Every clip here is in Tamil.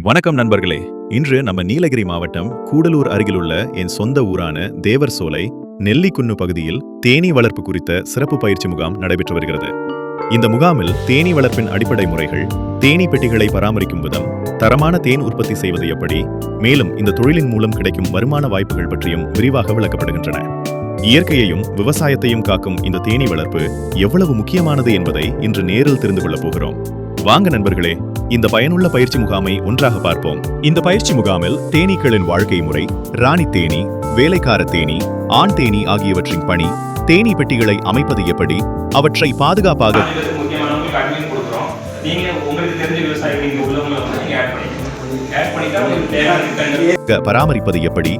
வணக்கம் நண்பர்களே. இன்று நம்ம நீலகிரி மாவட்டம் கூடலூர் அருகிலுள்ள என் சொந்த ஊரான தேவர் சோலை நெல்லிக்குன்னு பகுதியில் தேனீ வளர்ப்பு குறித்த சிறப்பு பயிற்சி முகாம் நடைபெற்று வருகிறது. இந்த முகாமில் தேனீ வளர்ப்பின் அடிப்படை முறைகள், தேனீ பெட்டிகளை பராமரிக்கும் விதம், தரமான தேன் உற்பத்தி செய்வது எப்படி, மேலும் இந்த தொழிலின் மூலம் கிடைக்கும் வருமான வாய்ப்புகள் பற்றியும் விரிவாக விளக்கப்படுகின்றன. இயற்கையையும் விவசாயத்தையும் காக்கும் இந்த தேனீ வளர்ப்பு எவ்வளவு முக்கியமானது என்பதை இன்று நேரில் தெரிந்து கொள்ளப் போகிறோம். வாங்க நண்பர்களே, இந்த பயனுள்ள பயிற்சி முகாமை ஒன்றாக பார்ப்போம். இந்த பயிற்சி முகாமில் தேனீக்களின் வாழ்க்கை முறை, ராணி தேனீ, வேலைக்கார தேனீ, ஆண் தேனீ ஆகியவற்றின் பணி, தேனீ பெட்டிகளை அமைப்பது எப்படி, அவற்றை பாதுகாப்பாக பராமரிப்பது எப்படி,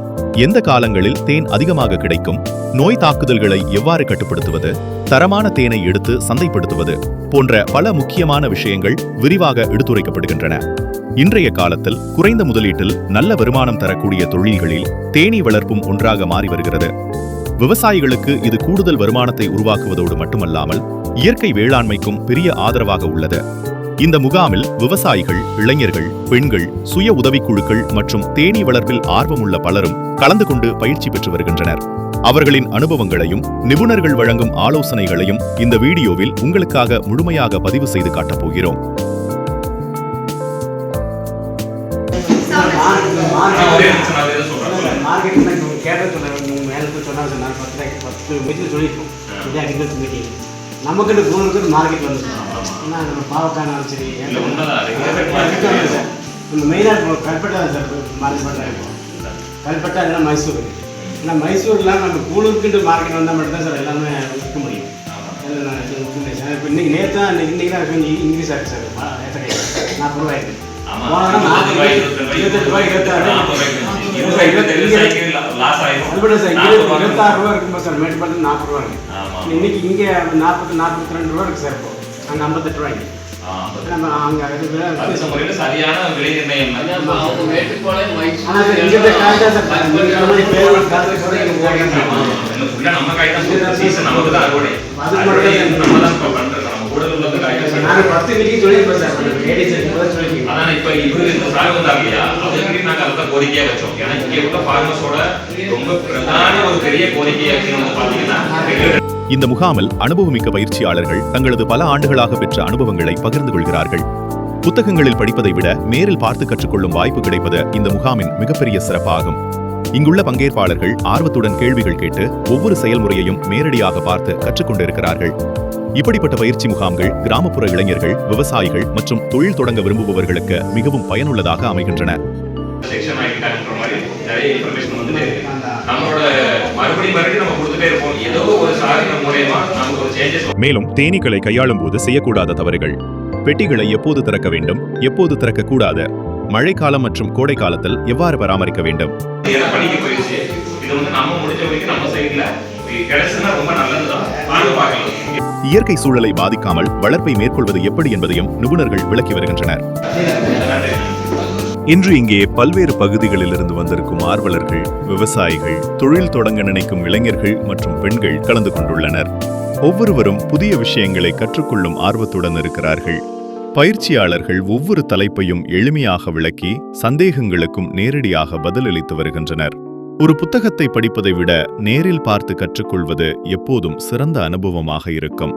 எந்த காலங்களில் தேன் அதிகமாக கிடைக்கும், நோய் தாக்குதல்களை எவ்வாறு கட்டுப்படுத்துவது, தரமான தேனை எடுத்து சந்தைப்படுத்துவது போன்ற பல முக்கியமான விஷயங்கள் விரிவாக எடுத்துரைக்கப்படுகின்றன. இன்றைய காலத்தில் குறைந்த முதலீட்டில் நல்ல வருமானம் தரக்கூடிய தொழில்களில் தேனீ வளர்ப்பும் ஒன்றாக மாறி வருகிறது. விவசாயிகளுக்கு இது கூடுதல் வருமானத்தை உருவாக்குவதோடு மட்டுமல்லாமல் இயற்கை வேளாண்மைக்கும் பெரிய ஆதரவாக உள்ளது. இந்த முகாமில் விவசாயிகள், இளைஞர்கள், பெண்கள், சுய உதவிக்குழுக்கள் மற்றும் தேனீ வளர்ப்பில் ஆர்வமுள்ள பலரும் கலந்து கொண்டு பயிற்சி பெற்று வருகின்றனர். அவர்களின் அனுபவங்களையும் நிபுணர்கள் வழங்கும் ஆலோசனைகளையும் இந்த வீடியோவில் உங்களுக்காக முழுமையாக பதிவு செய்து காட்டப் போகிறோம். நமக்குன்னு கூடுதலுக்கு மார்க்கெட் வந்துருக்கோம். ஏன்னா நம்ம பாவக்காய்னாலும் சரி, நம்ம மெயினாக கல்பட்டா சார் மார்க்கெட் பண்ணுறாங்க. கல்பட்டா இல்லைனா மைசூர். ஏன்னா மைசூர்லாம் நம்ம கூடுதலுக்கு மார்க்கெட் வந்தால் மட்டும்தான் சார் எல்லாமே விற்க முடியும். இப்போ இன்றைக்கி நேற்று தான் இன்றைக்கி தான் கொஞ்சம் இன்க்ரீஸ் ஆகிடுச்சு சார். ஏற்ற 40 ரூபாய் இருக்குது. இன்னைக்கு இங்கே 42 ரூபா இருக்கு சார். இப்போ அங்கே 58 ரூபாய்க்கு சரியான விலை நிர்ணயம். கோரிக்கையா வச்சோம். ஏன்னா இங்க உள்ள ஃபார்மர்ஸோட ரொம்ப பிரதான ஒரு பெரிய கோரிக்கை அப்படின்னு பாத்தீங்கன்னா, இந்த முகாமில் அனுபவமிக்க பயிற்சியாளர்கள் தங்களது பல ஆண்டுகளாக பெற்ற அனுபவங்களை பகிர்ந்து கொள்கிறார்கள். புத்தகங்களில் படிப்பதை விட நேரில் பார்த்து கற்றுக்கொள்ளும் வாய்ப்பு கிடைப்பது இந்த முகாமின் மிகப்பெரிய சிறப்பாகும். இங்குள்ள பங்கேற்பாளர்கள் ஆர்வத்துடன் கேள்விகள் கேட்டு ஒவ்வொரு செயல்முறையையும் நேரடியாக பார்த்து கற்றுக்கொண்டிருக்கிறார்கள். இப்படிப்பட்ட பயிற்சி முகாம்கள் கிராமப்புற இளைஞர்கள், விவசாயிகள் மற்றும் தொழில் தொடங்க விரும்புபவர்களுக்கு மிகவும் பயனுள்ளதாக அமைகின்றன. மேலும் தேனீக்களை கையாளும் போது செய்யக்கூடாத தவறுகள், பெட்டிகளை எப்போது திறக்க வேண்டும், எப்போது திறக்க கூடாது, மழைக்காலம் மற்றும் கோடை காலத்தில் எவ்வாறு பராமரிக்க வேண்டும், இயற்கை சூழலை பாதிக்காமல் வளர்ப்பை மேற்கொள்வது எப்படி என்பதையும் நிபுணர்கள் விளக்கி வருகின்றனர். இன்று இங்கே பல்வேறு பகுதிகளிலிருந்து வந்திருக்கும் ஆர்வலர்கள், விவசாயிகள், தொழில் தொடங்க நினைக்கும் இளைஞர்கள் மற்றும் பெண்கள் கலந்து கொண்டுள்ளனர். ஒவ்வொருவரும் புதிய விஷயங்களை கற்றுக்கொள்ளும் ஆர்வத்துடன் இருக்கிறார்கள். பயிற்சியாளர்கள் ஒவ்வொரு தலைப்பையும் எளிமையாக விளக்கி சந்தேகங்களுக்கும் நேரடியாக பதிலளித்து வருகின்றனர். ஒரு புத்தகத்தை படிப்பதை விட நேரில் பார்த்து கற்றுக்கொள்வது எப்போதும் சிறந்த அனுபவமாக இருக்கும்.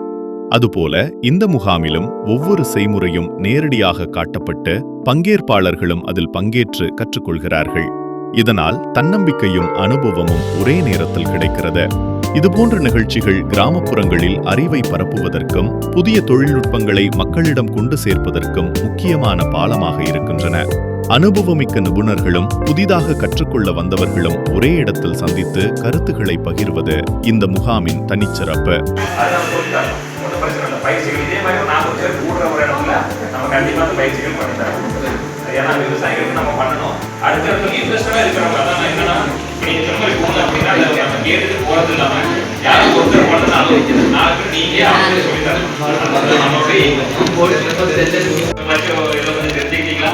அதுபோல இந்த முகாமிலும் ஒவ்வொரு செய்முறையும் நேரடியாக காட்டப்பட்டு பங்கேற்பாளர்களும் அதில் பங்கேற்று கற்றுக்கொள்கிறார்கள். இதனால் தன்னம்பிக்கையும் அனுபவமும் ஒரே நேரத்தில் கிடைக்கிறது. இதுபோன்ற நிகழ்ச்சிகள் கிராமப்புறங்களில் அறிவை பரப்புவதற்கும் புதிய தொழில்நுட்பங்களை மக்களிடம் கொண்டு சேர்ப்பதற்கும் முக்கியமான பாலமாக இருக்கின்றன. அனுபவமிக்க நிபுணர்களும் புதிதாக கற்றுக்கொள்ள வந்தவர்களும் ஒரே இடத்தில் சந்தித்து கருத்துக்களை பகிர்வது இந்த முகாமின் தனிச்சிறப்பு. பயிற்சிகள் இதே மாதிரி 40 பேர் கூடுற ஒரு இடத்துல நம்ம கண்டிப்பாக பயிற்சிகள் பண்ணித்தரோம். ஏன்னா விவசாயிகளுக்கு நம்ம பண்ணணும். அடுத்த இன்ட்ரெஸ்டடா இருக்கிறவங்க அதான் என்னன்னா, நீங்க திரும்ப போகணும் அப்படின்னா நம்ம கேட்டுட்டு போறது இல்லாம யாரும் ஒருத்தர் பண்ணனாலும் 4 பேர் நீங்க அவங்களே சொல்லித்தரணும். நம்மளுடைய தெரிஞ்சுக்கிட்டீங்களா,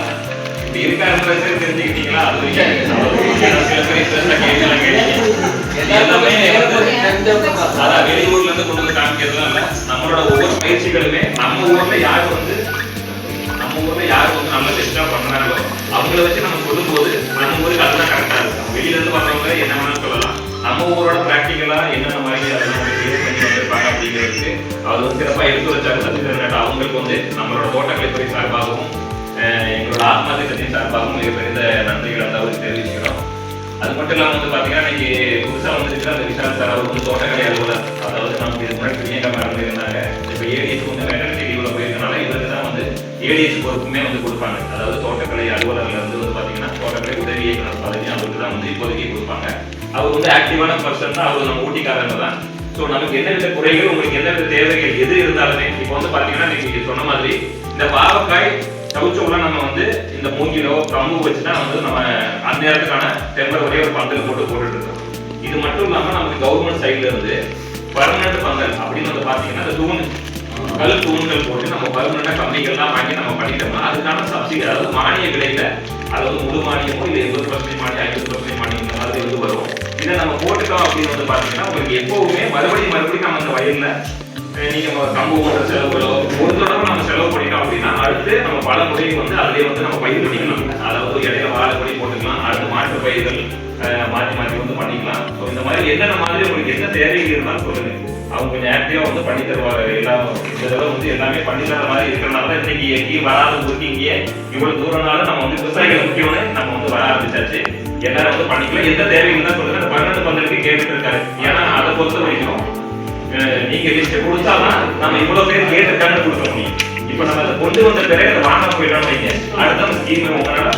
இப்படி இருக்காரு தெரிஞ்சுக்கிட்டீங்களா, அது சில பேர் இன்ட்ரெஸ்டா கேட்கலாம். எல்லாமே அதான் வெளியூர்ல இருந்து கொண்டு வந்து காமிக்கிறதுலாம் இல்ல. நம்மளோட ஒவ்வொரு பயிற்சிகளுமே நம்ம ஊர்ல யாரு வந்து நம்ம ஊர்ல யார் வந்து நல்ல பெஸ்ட்டாக பண்ணுறாங்களோ அவங்கள வச்சு நம்ம சொல்லும்போது நம்ம ஊருக்கு அதுதான் கரெக்டாக இருக்கும். வெளியிலேருந்து வர்றவங்க என்ன வேணாலும் சொல்லலாம், நம்ம ஊரோட ப்ராக்டிக்கலாக என்னென்ன மாதிரி அதெல்லாம் கிரியேட் பண்ணி வந்திருப்பாங்க அப்படிங்கிறதுக்கு அவர் வந்து சிறப்பாக எடுத்து வச்சாரு சத்யநாராயண. அவங்களுக்கு வந்து நம்மளோட தோட்டக்கலைத்துறை சார்பாகவும் எங்களோட ஆத்மா திட்டத்தின் சார்பாகவும் மிகப்பெரிய நன்றிகளை வந்து அவருக்கு தெரிவிக்கிறோம். அது மட்டும் இல்லாமல் வந்து பார்த்தீங்கன்னா இன்னைக்கு புதுசாக வந்துருக்கிற அந்த விஷால் சார் அவர் வந்து தோட்டக்கலை அலுவலர், அதாவது நமக்கு இது முன்னாடி பிரியங்கா மேடம் இருந்தாங்க, இப்போ ஏடிஎஸ் வந்து மெட்டர்னிட்டி லீவில் போயிருக்கனால இவருக்கு தான் வந்து ஏடிஎஸ் பொறுப்புமே வந்து கொடுப்பாங்க. அதாவது தோட்டக்கலை அலுவலர்ல இருந்து வந்து பார்த்தீங்கன்னா தோட்டக்கலை உதவி இயக்குனர் பதவி அவருக்கு தான் வந்து இப்போதைக்கு கொடுப்பாங்க. அவர் வந்து ஆக்டிவான பர்சன் தான், அவர் நம்ம ஊட்டிக்காரங்க தான். ஸோ நமக்கு எந்தவித குறைகள், உங்களுக்கு எந்தவித தேவைகள் எது இருந்தாலுமே இப்போ வந்து பார்த்தீங்கன்னா நீங்கள் சொன்ன மாதிரி இந்த பாவக்காய் சவுச்சோட நம்ம வந்து இந்த மூங்கிலோ கம்பு வச்சுதான் வந்து நம்ம அந்த நேரத்துக்கான டெம்பரவரி ஒரு பந்தல் போட்டுட்டு இருக்கோம். இது மட்டும் இல்லாமல் நமக்கு கவர்மெண்ட் சைட்ல இருந்து பர்மனன்ட் பந்தல் அப்படின்னு வந்து பார்த்தீங்கன்னா இந்த தூண் கல் தூண்கள் போட்டு நம்ம பர்மனண்டா கம்பிகள்லாம் வாங்கி நம்ம பண்ணிட்டோம்னா அதுக்கான சப்சிடி, அதாவது மானிய விலையில, அதாவது முழு மானியமோ இல்லை 80% மானியம் 50% மானியம் இந்த மாதிரி வந்து வரும். இதை நம்ம போட்டுட்டோம் அப்படின்னு வந்து பார்த்தீங்கன்னா உங்களுக்கு எப்பவுமே மறுபடியும் நம்ம அந்த வயல்ல நீங்க கம்பு போன்ற செலவுகளோ ஒரு தடவை நம்ம செலவு பண்ணிட்டோம் அப்படின்னா அடுத்து நம்ம பல முறையும் வந்து அதிலே வந்து நம்ம பயிர் பண்ணிக்கலாம். அதாவது இடையில வாழைப்படி போட்டுக்கலாம், அடுத்து மாற்று பயிர்கள் மாற்றி வந்து பண்ணிக்கலாம். ஸோ இந்த மாதிரி என்னென்ன மாதிரி உங்களுக்கு என்ன தேவைகள் இருந்தாலும் சொல்லுங்க, அவங்க கொஞ்சம் ஆக்டிவா வந்து பண்ணி தருவாங்க. எல்லாம் இந்த தடவை வந்து எல்லாமே பண்ணி தர மாதிரி இருக்கிறனால தான் இன்னைக்கு எங்கேயும் வராத ஊருக்கு இங்கேயே இவ்வளவு தூரம்னாலும் நம்ம வந்து விவசாயிகள் முக்கியம்னு நம்ம வந்து வர ஆரம்பிச்சாச்சு. எல்லாரும் வந்து பண்ணிக்கலாம். எந்த தேவைகள் தான் சொல்லுங்க, அந்த 12 பந்தலுக்கு கேட்டுட்டு இருக்காரு. ஏன்னா அதை பொறுத்த வரைக்கும் நீங்க லிஸ்ட் கொடுத்தாதான் நம்ம இவ்வளவு பேர் கேட்டிருக்காங்கன்னு கொடுக்க முடியும். இப்ப நம்ம அதை கொண்டு வந்த பிறகு அதை வாங்க போயிடணும் வைங்க, அடுத்த ஸ்கீம் உங்களால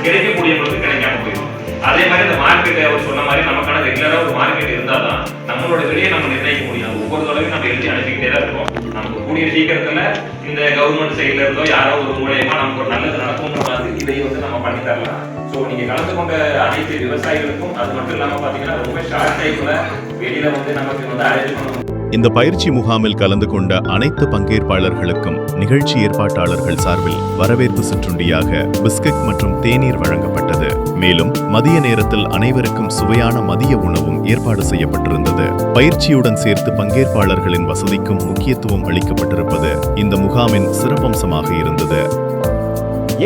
கிடைக்கக்கூடியவங்களுக்கு கிடைக்காம போயிடும். அதே மாதிரி இந்த மார்க்கெட் அவர் சொன்ன மாதிரி நமக்கான ரெகுலரா ஒரு மார்க்கெட் இருந்தாதான் நம்மளோட விலையை நம்ம நிர்ணயிக்க முடியும். ஒவ்வொரு தடவையும் நம்ம எழுதி அனுப்பிக்கிட்டே தான் இருக்கோம். நமக்கு கூடிய சீக்கிரத்துல இந்த கவர்மெண்ட் சைட்ல இருந்தோ யாரோ ஒரு மூலியமா நமக்கு ஒரு நல்லது நடக்கும்ன்ற மாதிரி இதை வந்து நம்ம பண்ணி தரலாம். ஸோ நீங்க கலந்து கொண்ட அனைத்து விவசாயிகளுக்கும், அது மட்டும் இல்லாம பாத்தீங்கன்னா ரொம்ப ஷார்ட் டைம்ல வெளியில வந்து நமக்கு வந்து அரேஞ்ச் பண்ணணும். இந்த பயிற்சி முகாமில் கலந்து கொண்ட அனைத்து பங்கேற்பாளர்களுக்கும் நிகழ்ச்சி ஏற்பாட்டாளர்கள் சார்பில் வரவேற்பு சிற்றுண்டியாக பிஸ்கட் மற்றும் தேநீர் வழங்கப்பட்டது. மேலும் மதிய நேரத்தில் அனைவருக்கும் சுவையான மதிய உணவும் ஏற்பாடு செய்யப்பட்டிருந்தது. பயிற்சியுடன் சேர்த்து பங்கேற்பாளர்களின் வசதிக்கும் முக்கியத்துவம் அளிக்கப்பட்டிருப்பது இந்த முகாமின் சிறப்பம்சமாக இருந்தது.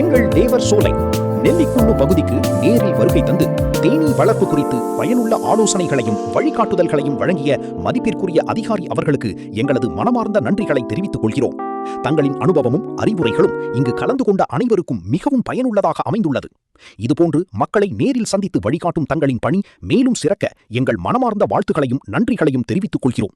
எங்கள் தேவர் சோலை நெல்லிக்குண்டு பகுதிக்கு நேரில் வருகை தந்து தேனீ வளர்ப்பு குறித்து பயனுள்ள ஆலோசனைகளையும் வழிகாட்டுதல்களையும் வழங்கிய மதிப்பிற்குரிய அதிகாரி அவர்களுக்கு எங்களது மனமார்ந்த நன்றிகளை தெரிவித்துக் கொள்கிறோம். தங்களின் அனுபவமும் அறிவுரைகளும் இங்கு கலந்து கொண்ட அனைவருக்கும் மிகவும் பயனுள்ளதாக அமைந்துள்ளது. இதுபோன்று மக்களை நேரில் சந்தித்து வழிகாட்டும் தங்களின் பணி மேலும் சிறக்க எங்கள் மனமார்ந்த வாழ்த்துக்களையும் நன்றிகளையும் தெரிவித்துக் கொள்கிறோம்.